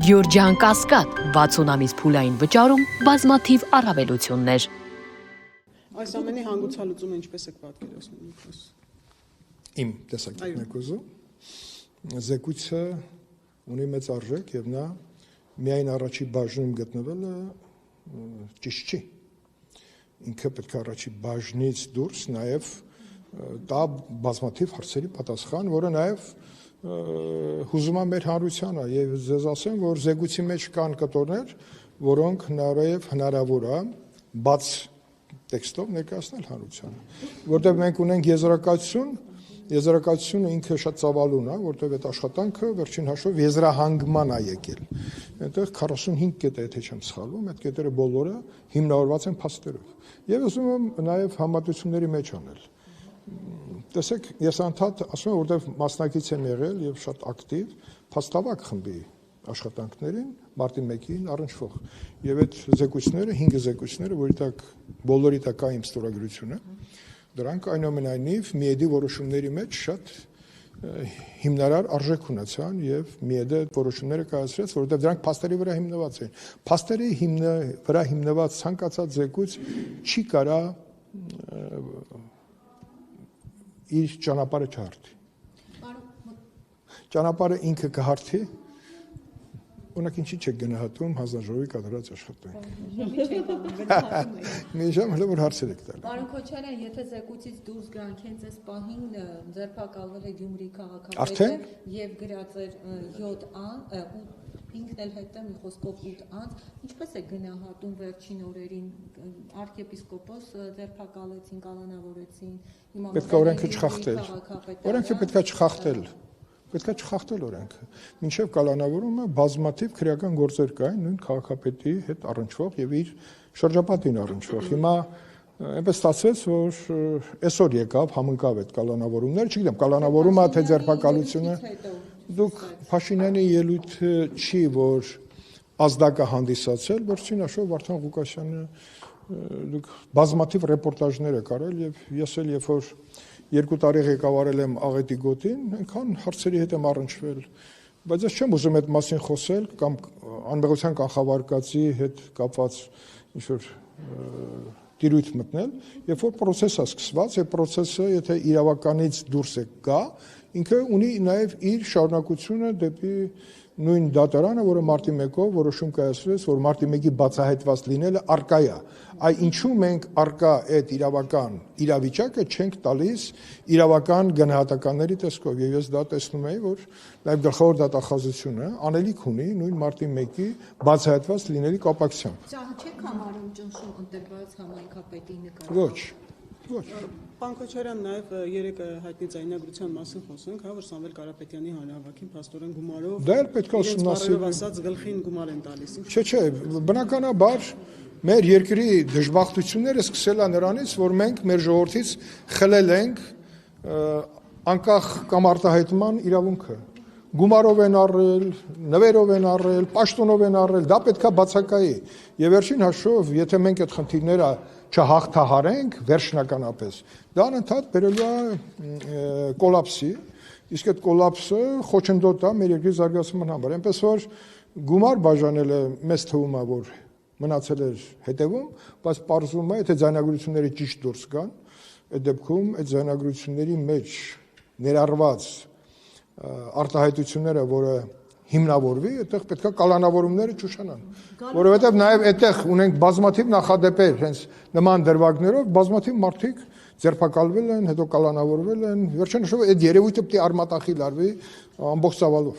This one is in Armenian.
Գյորջյան Կասկադ 60 ամիս փուլային վճարում բազմաթիվ առավելություններ։ Այս ամենի հանգուցալուծումը ինչպես եք պատկերացնում։ Իմ տեսակետներկոզը զեկույցը ունի մեծ արժեք եւ նա միայն առաջի բաժնում գտնվելը ճիշտ չի։ Ինքը պետք է առաջի բաժնից դուրս նաեւ տա բազմաթիվ հարցերի պատասխան, որը նաեւ հուզում է մեր հանրությանը եւ ձեզ ասեմ, որ զեկույցի մեջ կան կտորներ, որոնք հնարավոր է բաց տեքստով ներկայացնել հանրությանը, որտեղ մենք ունենք եզրակացությունը ինքը շատ ծավալուն է, որտեղ այդ աշխատանքը վերջին հաշվով եզրահանգման է եկել։ Այնտեղ 45 կետ է, եթե չեմ սխալվում, այդ կետերը բոլորը հիմնավորված են փաստերով։ Եվ ուզում եմ նաեւ համատությունների մեջ անել։ Տեսեք, ես անդադ ասում եմ, որտեղ մասնակից եմ եղել եւ շատ ակտիվ փաստավակ խմբի աշխատանքներին մարտի 1-ին առնչվող եւ այդ զեկույցները 5 զեկույցները, որի տակ բոլորի տակ կա իմ ստորագրությունը, դրանք այնուամենայնիվ միեդի որոշումների մեջ շատ հիմնարար արժեք ունեցան եւ միեդը այդ որոշումները կայացրեց, որովհետեւ դրանք փաստերի վրա հիմնված են։ Փաստերի վրա հիմնված ցանկացած զեկույց չի կարա իր ճանապարհը չհարթի։ Ճանապարհը ինքը կհարթի, օրինակ ինչի՞ չեք գնահատում հանձնաժողովի կատարած աշխատանքը։ Մի ժամ հələ որ հարցեր եք տալի։ Պարոն Քոչարյան, եթե զեկույցից դուրս գանք, հենց այս պահին ձերբակալվել է Գյումրի քաղաքապետը եւ գրած էր 7 ան, ինքն էլ հետո մի խոսքով 8 անց, ինչպես է գնահատում վերջին օրերին arczepiskopos ձերբակալեցին, կալանավորեցին, պետք է օրենքը չխախտել։ Օրենքը պետք է չխախտել։ Պետք է չխախտել օրենքը։ Մինչև կալանավորումը բազմաթիվ քրեական գործեր կային նույն քաղաքապետի հետ առնչվող եւ իր շրջապատին առնչվող։ Հիմա այնպես ստացվեց, որ այսօր եկավ համընկավ այդ կալանավորումները, չգիտեմ, կալանավորումը թե ձերբակալությունը դուք Փաշինյանի ելույթը չի, որ ազդակը հանդիսացել, վերջին հաշվով Վարդան Ղուկասյանը դուք բազմաթիվ ռեպորտաժներ եք արել եւ ես էլ երբ որ 2 տարի ղեկավարել եմ Աղետի գոտին, այնքան հարցերի հետ եմ առնչվել, բայց ես չեմ ուզում այդ մասին խոսել կամ անմեղության կանխավարկածի հետ կապված ինչ-որ տիրույթ մտնել, երբ որ process-ը սկսված, եւ process-ը եթե իրավականից դուրս է գա, ինքը ունի նաեւ իր շարունակությունը դեպի նույն դատարանը, որը մարտի 1-ով որոշում կայացրեց, որ մարտի 1-ի բացահայտված լինելը արկա է։ Այ ինչու մենք արկա այդ իրավական իրավիճակը չենք տալիս իրավական գնահատականների տեսքով, եւ ես դա տեսնում եմ, որ նաեւ գլխավոր դատախազությունը անելիք ունի նույն մարտի 1-ի բացահայտված լինելի կապակցությամբ։ Սա չեք համարում ճնշում ընտրված համայնքապետի նկատմամբ։ Ոչ։ Պարոն Քոչարյան, նաև երեք հայտնի ձայնագրության մասին խոսենք, հա, որ Սամվել Կարապետյանի հանրահավաքին փաստորեն գումարով դա էլ պետք է ուսումնասիրել, ասած գլխին գումար են տալիս։ Չէ, բնականաբար մեր երկրի դժբախտությունները սկսել է նրանից, որ մենք մեր ժողովրդից խլել ենք անկախ կամ արտահայտման իրավունքը։ Գումարով են առել, նվերով են առել, պաշտոնով են առել, դա պետք է բացակայի։ Եվ վերջին հաշվով, եթե մենք այդ խնդիրները չհաղթահարենք վերջնականապես, դա անընդհատ բերելու է կոլապսի, իսկ այդ կոլապսը խոչընդոտ է մեր երկրի զարգացման համար։ Այնպես որ գումար բաժանելը մեզ թվում է, որ մնացել էր հետևում, բայց պարզվում է, եթե ձայնագրությունները ճիշտ դուրս գան, այդ դեպքում այդ ձայնագրությունների մեջ ներառված արտահայտությունները, որը հիմնավորվի, այդտեղ պետք է կալանավորումները ճուշանան, որովհետև նաև այդտեղ ունենք բազմաթիվ նախադեպեր, հենց նման դրվագներով բազմաթիվ մարդիկ ձերբակալվել են, հետո կալանավորվել են, վերջին հաշվով այդ երևույթը պետք է արմատախիլ արվի ամբողջ ծավալով։